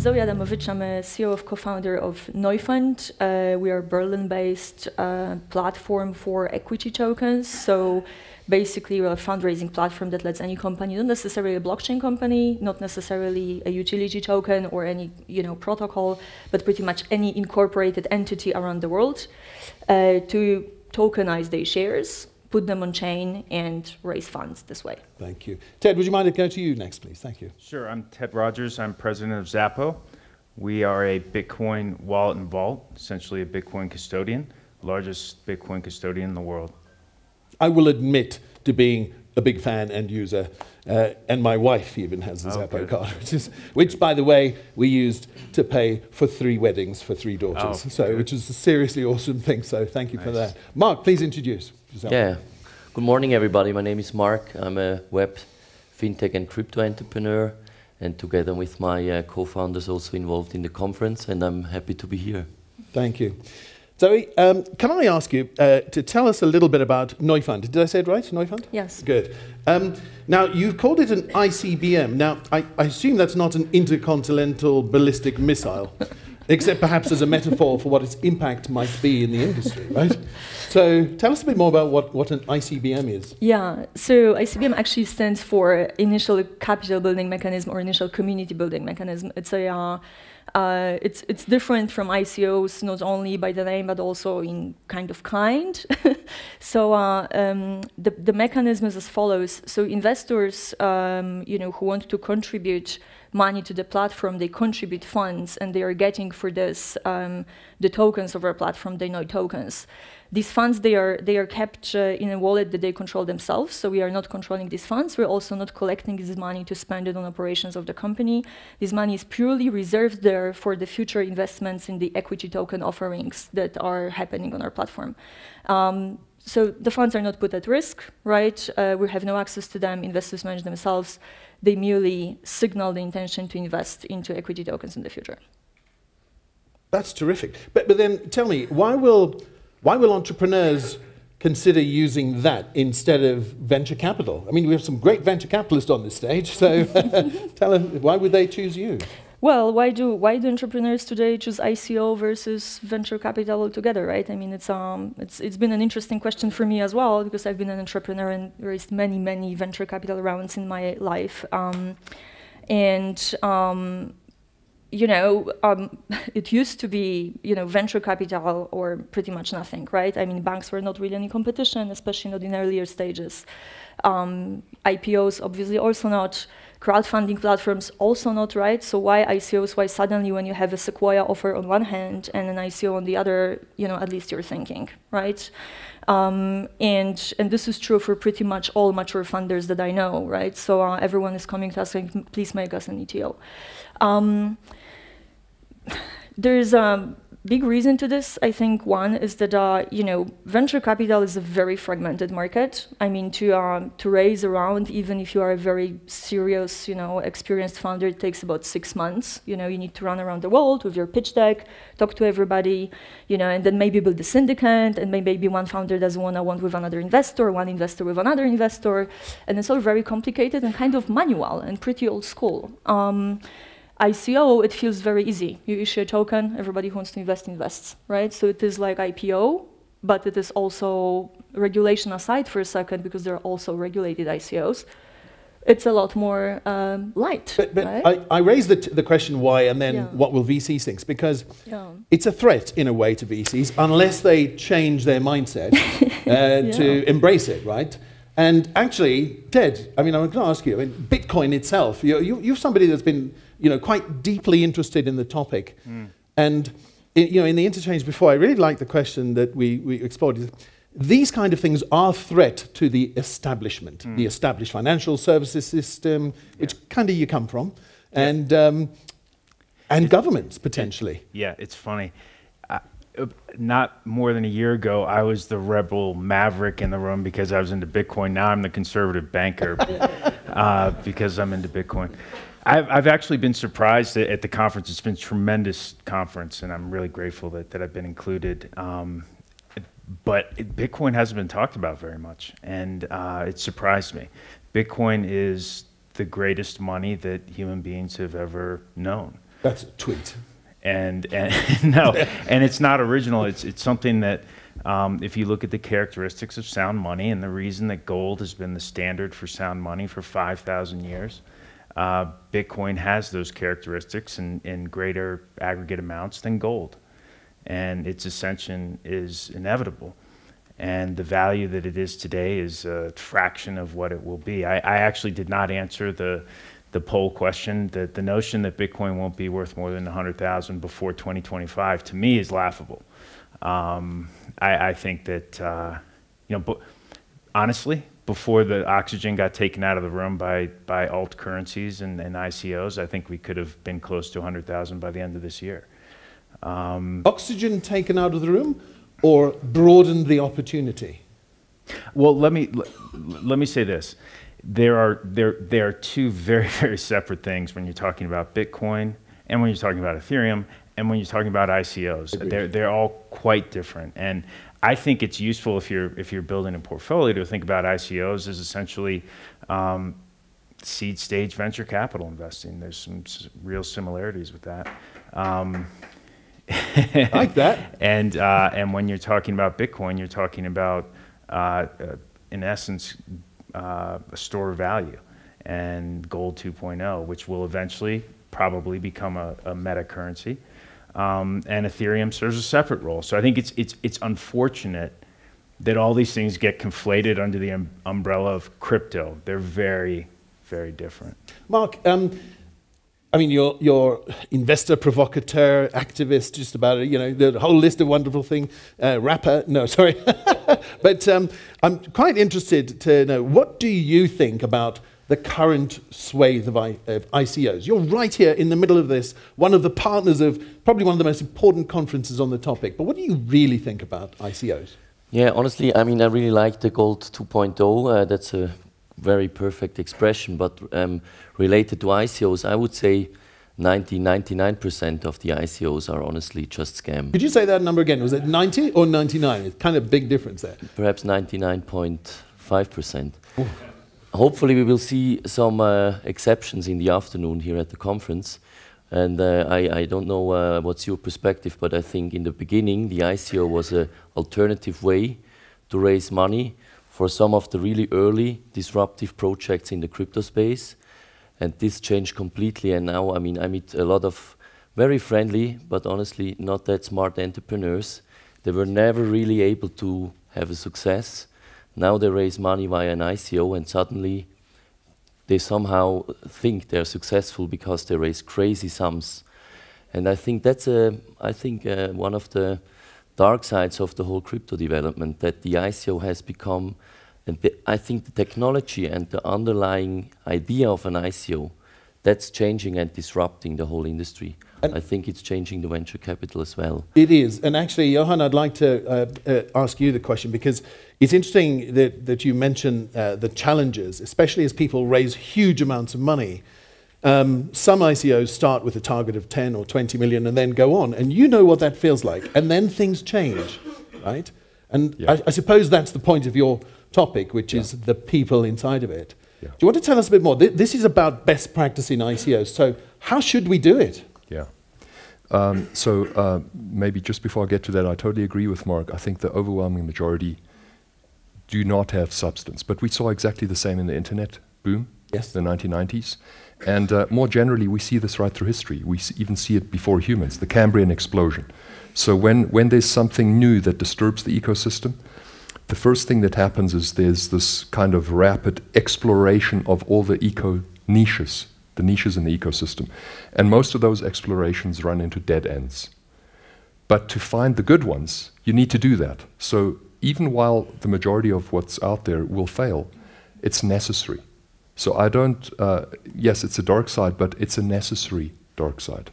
Zoe Adamovicz. I'm a CEO of co-founder of Neufund. We are a Berlin-based platform for equity tokens. So basically, we're a fundraising platform that lets any company, not necessarily a blockchain company, not necessarily a utility token or any protocol, but pretty much any incorporated entity around the world to tokenize their shares, put them on chain, and raise funds this way. Thank you. Ted, would you mind to go to you next, please? Thank you. Sure. I'm Ted Rogers. I'm president of Zappo. We are a Bitcoin wallet and vault, essentially a Bitcoin custodian, largest Bitcoin custodian in the world. I will admit to being a big fan and user, and my wife even has the Zappo card, which, by the way, we used to pay for 3 weddings for 3 daughters, which is a seriously awesome thing, so thank you for that. Marc, please introduce yourself. Yeah, good morning everybody, my name is Marc, I'm a web, fintech and crypto entrepreneur, and together with my co-founders also involved in the conference, and I'm happy to be here. Thank you. Zoe, can I ask you to tell us a little bit about Neufund? Did I say it right, Neufund? Yes. Good. Now, you've called it an ICBM. Now, I assume that's not an intercontinental ballistic missile, except perhaps as a metaphor for what its impact might be in the industry, right? So tell us a bit more about what an ICBM is. Yeah, so ICBM actually stands for Initial Capital Building Mechanism or Initial Community Building Mechanism. It's a it's different from ICOs not only by the name but also in kind. So the mechanism is as follows. So investors, who want to contribute money to the platform, they contribute funds, and they are getting for this the tokens of our platform. They know tokens. These funds, they are kept in a wallet that they control themselves, so we are not controlling these funds. We're also not collecting this money to spend it on operations of the company. This money is purely reserved there for the future investments in the equity token offerings that are happening on our platform. So the funds are not put at risk, right? We have no access to them. Investors manage themselves. They merely signal the intention to invest into equity tokens in the future. That's terrific. But then tell me, why will entrepreneurs consider using that instead of venture capital? I mean, we have some great venture capitalists on this stage, so tell us, why would they choose you? Well, why do entrepreneurs today choose ICO versus venture capital altogether, right? I mean, it's been an interesting question for me as well, because I've been an entrepreneur and raised many venture capital rounds in my life, it used to be, venture capital or pretty much nothing, right? I mean, banks were not really any competition, especially not in earlier stages. IPOs, obviously, also not. Crowdfunding platforms, also not, right? So why ICOs? Why suddenly, when you have a Sequoia offer on one hand and an ICO on the other, at least you're thinking, right? And this is true for pretty much all mature funders that I know, right? So everyone is coming to us saying, please make us an ETO. There's a big reason to this. I think one is that venture capital is a very fragmented market. I mean, to raise a round, even if you are a very serious, experienced founder, it takes about 6 months. You need to run around the world with your pitch deck, talk to everybody, and then maybe build a syndicate, and maybe one founder doesn't want with another investor, one investor with another investor, and it's all very complicated and kind of manual and pretty old school. ICO, it feels very easy. You issue a token, everybody who wants to invest invests, right? So it is like IPO, but it is also, regulation aside for a second, because there are also regulated ICOs, it's a lot more light. But right? I raised the question why, and then what will VCs think? Because it's a threat in a way to VCs, unless they change their mindset to embrace it, right? And actually, Ted, I mean, I'm going to ask you, I mean, Bitcoin itself, you're somebody that's been quite deeply interested in the topic. And in the interchange before, I really like the question that we explored. These kind of things are a threat to the establishment, the established financial services system, which kind of you come from, and governments, potentially. Yeah, it's funny. Not more than a year ago, I was the rebel maverick in the room because I was into Bitcoin. Now I'm the conservative banker because I'm into Bitcoin. I've actually been surprised at the conference. It's been a tremendous conference, and I'm really grateful that I've been included. But Bitcoin hasn't been talked about very much, and it surprised me. Bitcoin is the greatest money that human beings have ever known. That's a tweet. And no, and it's not original. It's something that, if you look at the characteristics of sound money, and the reason that gold has been the standard for sound money for 5,000 years, Bitcoin has those characteristics in greater aggregate amounts than gold, and its ascension is inevitable. And the value that it is today is a fraction of what it will be. I actually did not answer the poll question. That the notion that Bitcoin won't be worth more than 100,000 before 2025 to me is laughable. I think that honestly, before the oxygen got taken out of the room by alt currencies and ICOs, I think we could have been close to 100,000 by the end of this year. Oxygen taken out of the room, or broadened the opportunity? Well, let me say this. There are two very, very separate things when you're talking about Bitcoin and when you're talking about Ethereum and when you're talking about ICOs. They're all quite different. And I think it's useful if you're building a portfolio to think about ICOs as essentially seed stage venture capital investing. There's some real similarities with that. I like that. And when you're talking about Bitcoin, you're talking about in essence a store of value, and gold 2.0, which will eventually probably become a meta currency. And Ethereum serves a separate role. So I think it's unfortunate that all these things get conflated under the umbrella of crypto. They're very, very different. Marc, I mean, you're investor, provocateur, activist, just about it, the whole list of wonderful things. Rapper, no, sorry. But I'm quite interested to know, what do you think about the current swathe of ICOs? You're right here in the middle of this, one of the partners of probably one of the most important conferences on the topic. But what do you really think about ICOs? Yeah, honestly, I mean, I really like the gold 2.0. That's a very perfect expression, but related to ICOs, I would say 99% of the ICOs are honestly just scam. Could you say that number again? Was it 90 or 99? It's kind of a big difference there. Perhaps 99.5%. Hopefully we will see some exceptions in the afternoon here at the conference. And I don't know what's your perspective, but I think in the beginning the ICO was an alternative way to raise money for some of the really early disruptive projects in the crypto space. And this changed completely, and now, I mean, I meet a lot of very friendly, but honestly not that smart entrepreneurs. They were never really able to have a success. Now they raise money via an ICO, and suddenly they somehow think they're successful because they raise crazy sums. And I think that's one of the dark sides of the whole crypto development, that the ICO has become, and I think the technology and the underlying idea of an ICO, that's changing and disrupting the whole industry. And I think it's changing the venture capital as well. It is. And actually, Johann, I'd like to ask you the question, because it's interesting that you mention the challenges, especially as people raise huge amounts of money. Some ICOs start with a target of 10 or 20 million and then go on. And you know what that feels like. And then things change, right? And yeah. I suppose that's the point of your topic, which is the people inside of it. Yeah. Do you want to tell us a bit more? This is about best practice in ICOs. So how should we do it? Yeah. Maybe just before I get to that, I totally agree with Marc. I think the overwhelming majority do not have substance. But we saw exactly the same in the internet boom, the 1990s. And more generally, we see this right through history. We even see it before humans, the Cambrian explosion. So when there's something new that disturbs the ecosystem, the first thing that happens is there's this kind of rapid exploration of all the niches in the ecosystem. And most of those explorations run into dead ends. But to find the good ones, you need to do that. So even while the majority of what's out there will fail, it's necessary. So I don't, yes, it's a dark side, but it's a necessary dark side.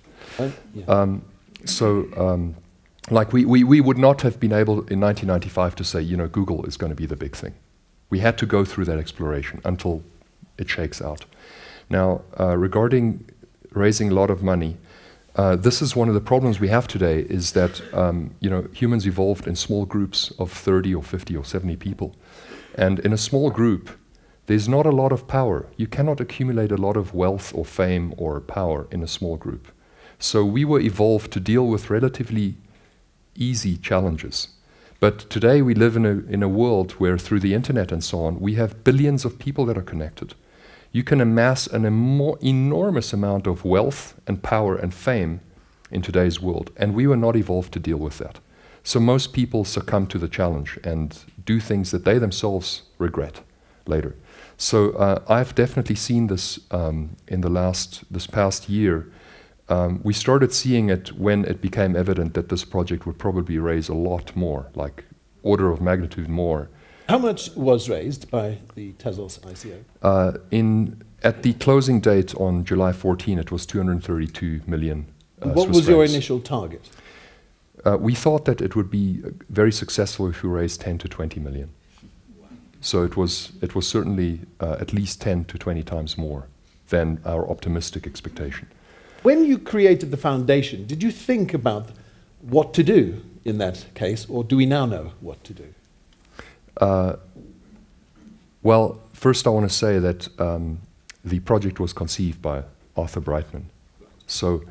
Like we would not have been able in 1995 to say, Google is going to be the big thing. We had to go through that exploration until it shakes out. Now, regarding raising a lot of money, this is one of the problems we have today, is that humans evolved in small groups of 30 or 50 or 70 people. And in a small group, there's not a lot of power. You cannot accumulate a lot of wealth or fame or power in a small group. So we were evolved to deal with relatively easy challenges. But today we live in a world where through the internet and so on, we have billions of people that are connected. You can amass an enormous amount of wealth and power and fame in today's world, and we were not evolved to deal with that. So most people succumb to the challenge and do things that they themselves regret later. So I've definitely seen this in this past year. We started seeing it when it became evident that this project would probably raise a lot more, like order of magnitude more. How much was raised by the Tezos ICO? At the closing date on July 14, it was 232 million What was your initial target? We thought that it would be very successful if we raised 10 to 20 million. So it was certainly at least 10 to 20 times more than our optimistic expectation. When you created the foundation, did you think about what to do in that case, or do we now know what to do? Well, first I want to say that the project was conceived by Arthur Brightman. So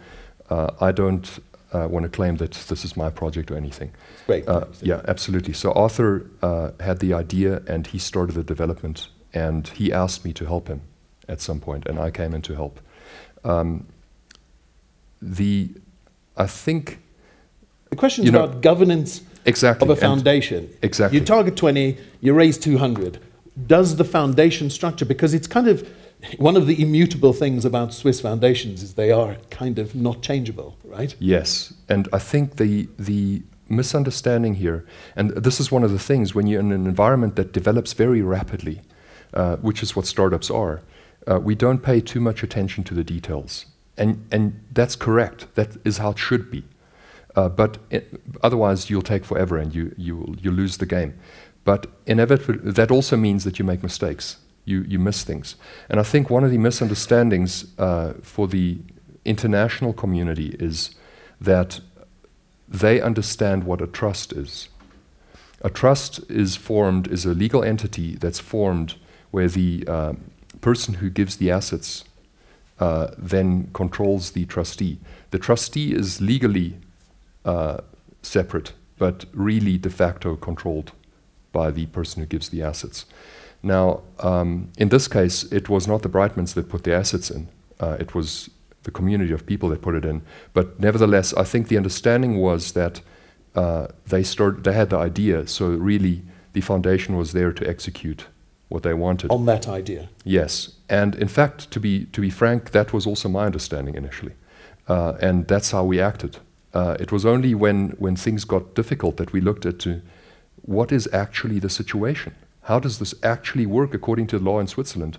I don't want to claim that this is my project or anything. Great. Yeah, absolutely. So Arthur had the idea and he started the development, and he asked me to help him at some point, and I came in to help. I think the question is about governance of a foundation. Exactly. You target 20, you raise 200. Does the foundation structure, because it's kind of one of the immutable things about Swiss foundations is they are kind of not changeable, right? Yes, and I think the misunderstanding here, and this is one of the things when you're in an environment that develops very rapidly, which is what startups are, we don't pay too much attention to the details. And that's correct. That is how it should be. But otherwise, you'll take forever and you lose the game. But inevitably, that also means that you make mistakes. You miss things. And I think one of the misunderstandings for the international community is that they understand what a trust is. A trust is a legal entity that's formed where the person who gives the assets then controls the trustee. The trustee is legally separate, but really de facto controlled by the person who gives the assets. Now, in this case, it was not the Brightmans that put the assets in. It was the community of people that put it in. But nevertheless, I think the understanding was that they had the idea, so really the foundation was there to execute what they wanted. On that idea? Yes. And in fact, to be frank, that was also my understanding initially. And that's how we acted. It was only when things got difficult that we looked at what is actually the situation? How does this actually work according to the law in Switzerland?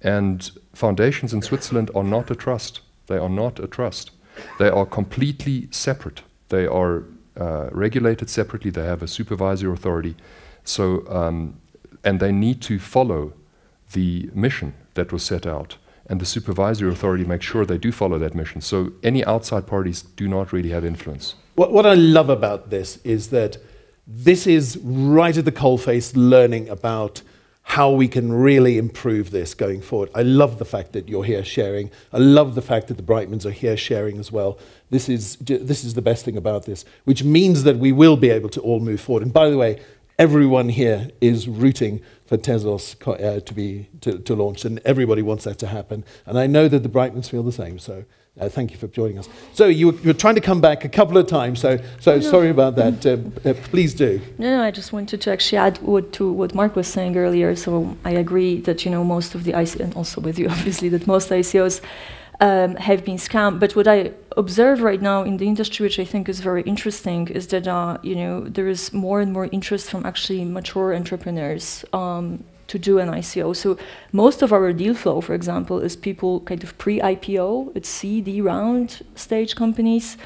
And foundations in Switzerland are not a trust. They are not a trust. They are completely separate. They are regulated separately. They have a supervisory authority. So, and they need to follow the mission that was set out. And the supervisory authority makes sure they do follow that mission. So any outside parties do not really have influence. What I love about this is that this is right at the coalface learning about how we can really improve this going forward. I love the fact that you're here sharing. I love the fact that the Brightmans are here sharing as well. This is the best thing about this, which means that we will be able to all move forward. And by the way, everyone here is rooting for Tezos to launch, and everybody wants that to happen. And I know that the Brightmans feel the same. So thank you for joining us. So you were trying to come back a couple of times. So sorry about that. Please do. No, I just wanted to actually add to what Marc was saying earlier. So I agree that most of the ICOs, and also with you obviously, that most ICOs have been scammed. But what I observe right now in the industry, which I think is very interesting, is that there is more and more interest from actually mature entrepreneurs to do an ICO. So most of our deal flow, for example, is people kind of pre-IPO, it's CD round stage companies.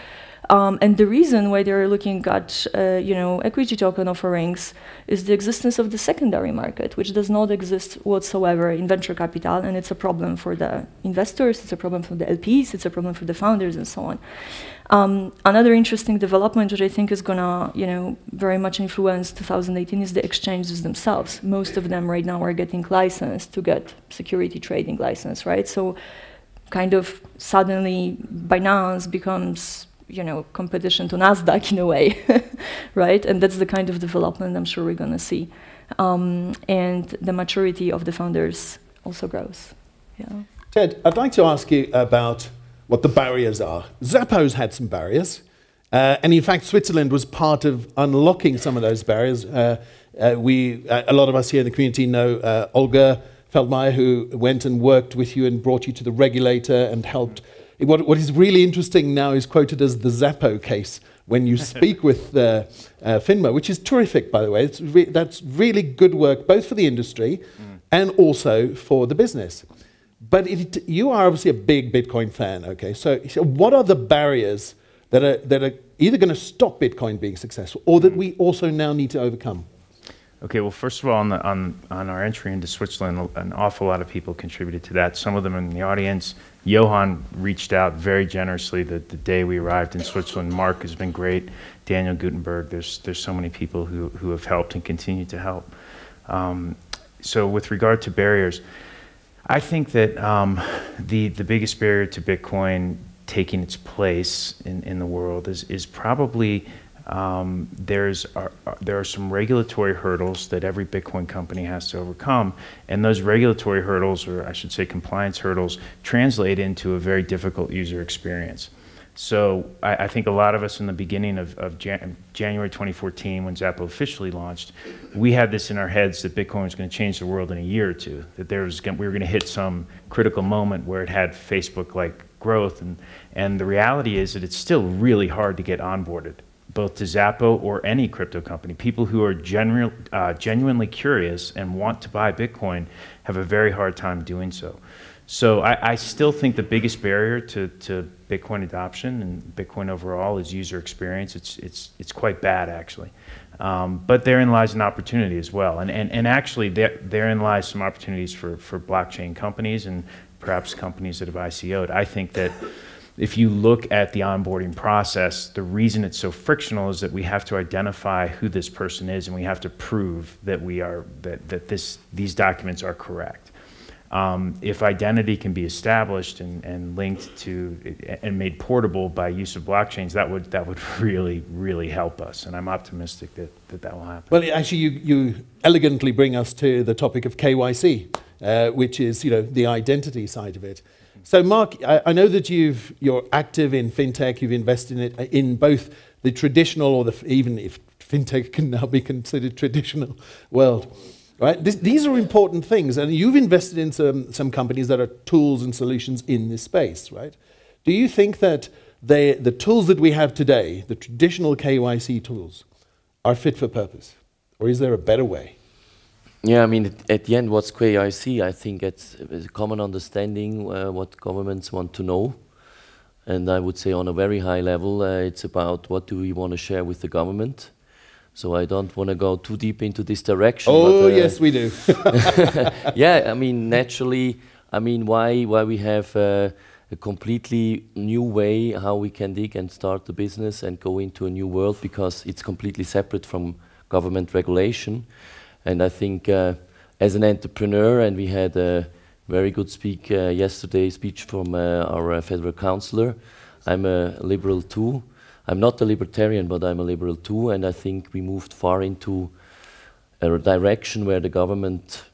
And the reason why they're looking at equity token offerings is the existence of the secondary market, which does not exist whatsoever in venture capital, and it's a problem for the investors, it's a problem for the LPs, it's a problem for the founders, and so on. Another interesting development, which I think is gonna very much influence 2018, is the exchanges themselves. Most of them right now are getting licensed to get security trading license, right? So kind of suddenly Binance becomes, competition to Nasdaq in a way, right? And that's the kind of development I'm sure we're going to see. And the maturity of the founders also grows. Yeah. Ted, I'd like to ask you about what the barriers are. Zappo's had some barriers, and in fact, Switzerland was part of unlocking some of those barriers. A lot of us here in the community know Olga Feldmeier, who went and worked with you and brought you to the regulator and helped. What is really interesting now is quoted as the Zappo case when you speak with FINMA, which is terrific, by the way. That's really good work, both for the industry and also for the business. But you are obviously a big Bitcoin fan, okay? So what are the barriers that are either going to stop Bitcoin being successful or that we also now need to overcome? Okay, well, first of all, on our entry into Switzerland, an awful lot of people contributed to that. Some of them in the audience. Johann reached out very generously the day we arrived in Switzerland. Marc has been great. Daniel Gutenberg. There's so many people who have helped and continue to help. So with regard to barriers, I think that the biggest barrier to Bitcoin taking its place in the world is probably there are some regulatory hurdles that every Bitcoin company has to overcome, and those regulatory hurdles, or I should say compliance hurdles, translate into a very difficult user experience. So I think a lot of us in the beginning of January 2014, when Zappo officially launched, we had this in our heads that Bitcoin was going to change the world in a year or two, that we were going to hit some critical moment where it had Facebook-like growth, and the reality is that it's still really hard to get onboarded, both to Zappo or any crypto company. People who are genuinely curious and want to buy Bitcoin have a very hard time doing so. So I still think the biggest barrier to Bitcoin adoption and Bitcoin overall is user experience. It's quite bad, actually. But therein lies an opportunity as well. And actually, therein lies some opportunities for blockchain companies and perhaps companies that have ICO'd. I think that if you look at the onboarding process, the reason it's so frictional is that we have to identify who this person is, and we have to prove that these documents are correct. If identity can be established and linked to and made portable by use of blockchains, that would really help us, and I'm optimistic that will happen. Well, actually, you elegantly bring us to the topic of KYC, which is the identity side of it. So, Marc, I know that you're active in fintech. You've invested in both the traditional or even if fintech can now be considered traditional world. Right? These are important things, and you've invested in some companies that are tools and solutions in this space, right? Do you think that the tools that we have today, the traditional KYC tools, are fit for purpose, or is there a better way? Yeah, I mean, at the end, what's KYC? I think it's a common understanding what governments want to know, and I would say on a very high level, it's about what do we want to share with the government. So I don't want to go too deep into this direction. Oh, but, yes, we do. Yeah, I mean, naturally, I mean, why we have a completely new way how we can dig and start the business and go into a new world, because it's completely separate from government regulation. And I think as an entrepreneur, and we had a very good speech from our federal councillor. I'm a liberal too. I'm not a libertarian, but I'm a liberal too, and I think we moved far into a direction where the government,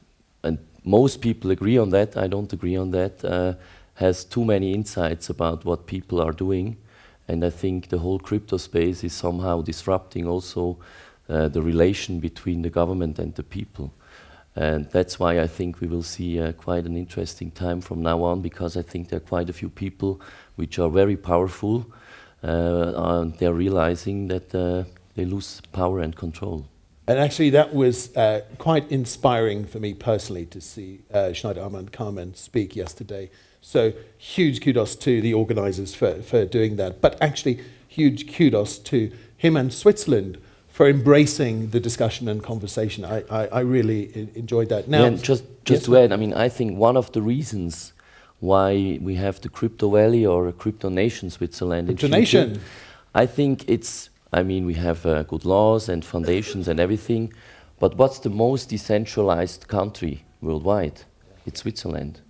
and most people agree on that, I don't agree on that, has too many insights about what people are doing, and I think the whole crypto space is somehow disrupting also the relation between the government and the people. And that's why I think we will see quite an interesting time from now on, because I think there are quite a few people which are very powerful. They're realizing that they lose power and control. And actually that was quite inspiring for me personally to see Schneider-Ammann come and speak yesterday. So huge kudos to the organizers for doing that. But actually huge kudos to him and Switzerland for embracing the discussion and conversation. I really enjoyed that. Now, and just to add, I mean, I think one of the reasons why we have the Crypto Valley or a Crypto Nation Switzerland in future, I think it's, I mean, we have good laws and foundations and everything, but what's the most decentralized country worldwide? It's Switzerland.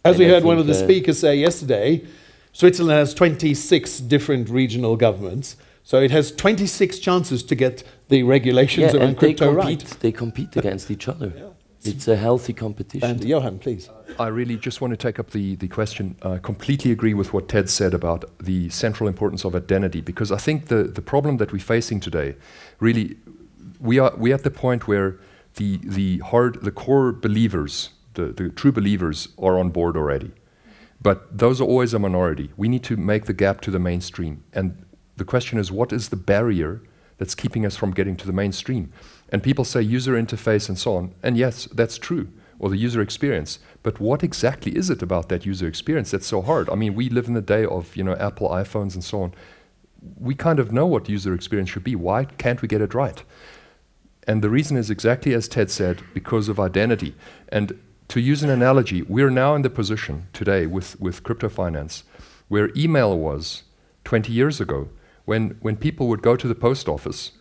As we heard one of the speakers say yesterday, Switzerland has 26 different regional governments, so it has 26 chances to get the regulations around crypto right. They compete against each other. Yeah. It's a healthy competition. And Johann, please. I really just want to take up the question. I completely agree with what Ted said about the central importance of identity, because I think the problem that we're facing today, really, we are at the point where the core believers, the true believers are on board already. But those are always a minority. We need to make the gap to the mainstream. And the question is, what is the barrier that's keeping us from getting to the mainstream? And people say user interface and so on. And yes, that's true, or the user experience. But what exactly is it about that user experience that's so hard? I mean, we live in the day of Apple iPhones and so on. We kind of know what user experience should be. Why can't we get it right? And the reason is exactly as Ted said, because of identity. And to use an analogy, we're now in the position today with crypto finance where email was 20 years ago, when people would go to the post office,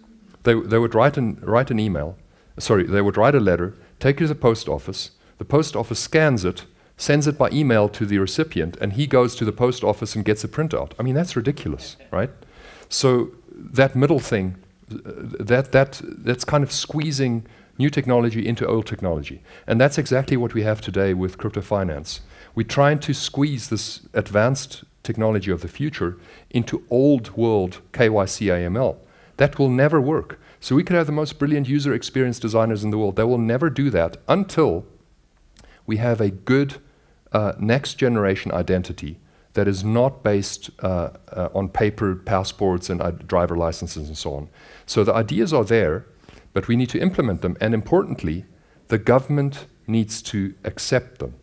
they would write an email, they would write a letter, take it to the post office scans it, sends it by email to the recipient, and he goes to the post office and gets a printout. I mean, that's ridiculous, right? So that middle thing, that's kind of squeezing new technology into old technology. And that's exactly what we have today with crypto finance. We're trying to squeeze this advanced technology of the future into old world KYC AML. That will never work. So we could have the most brilliant user experience designers in the world. They will never do that until we have a good next generation identity that is not based on paper passports and driver licenses and so on. So the ideas are there, but we need to implement them. And importantly, the government needs to accept them.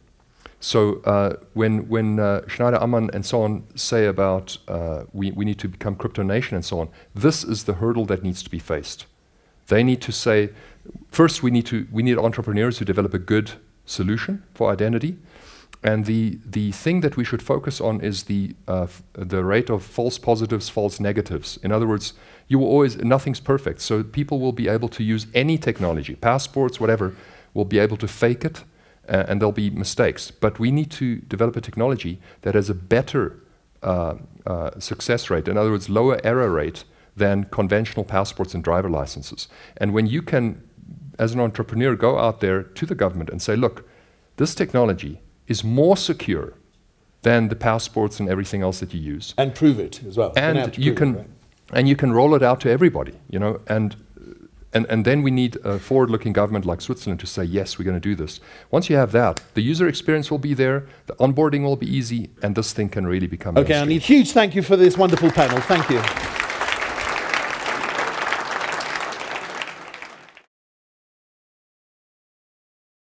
So when Schneider Ammann and so on say about we need to become crypto nation and so on, this is the hurdle that needs to be faced. They need to say, first we need entrepreneurs who develop a good solution for identity, and the thing that we should focus on is the rate of false positives, false negatives. In other words, nothing's perfect, so people will be able to use any technology, passports, whatever, will be able to fake it, and there'll be mistakes. But we need to develop a technology that has a better success rate, in other words, lower error rate than conventional passports and driver licenses. And when you can, as an entrepreneur, go out there to the government and say, look, this technology is more secure than the passports and everything else that you use. And prove it as well. And you can roll it out to everybody, and then we need a forward-looking government like Switzerland to say, yes, we're going to do this. Once you have that, the user experience will be there, the onboarding will be easy, and this thing can really become Okay, I need a huge thank you for this wonderful panel. Thank you.